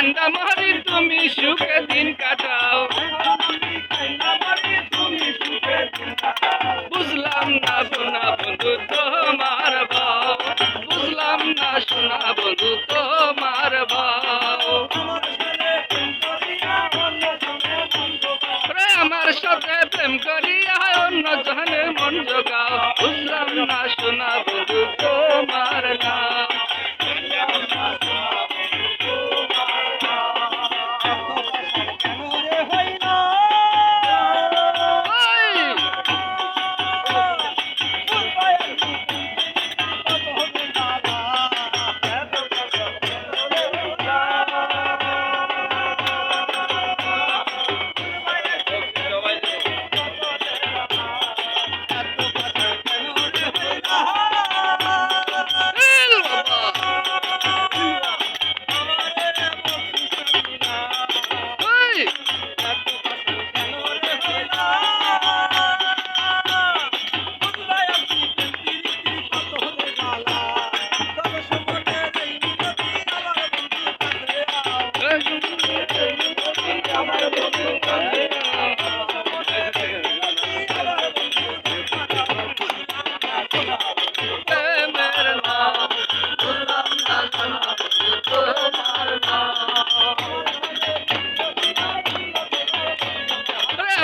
কান্দা মরি তুমি সুখে দিন কাটাও বুঝলাম না শোনা বন্ধু তোমার ভাও বুঝলাম না শোনা বন্ধু তোমার ভাও আমার সাথে প্রেম করিয়া অন্য জনের মন জোগাও বুঝলাম না শোনা বন্ধু তোমার নাম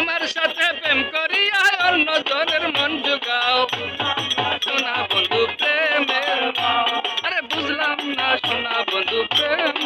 আমার সাথে প্রেম করিয়া অন্য জনের মন জোগাও সোনা বন্ধু প্রেমের আরে বুঝলাম না সোনা বন্ধু প্রেম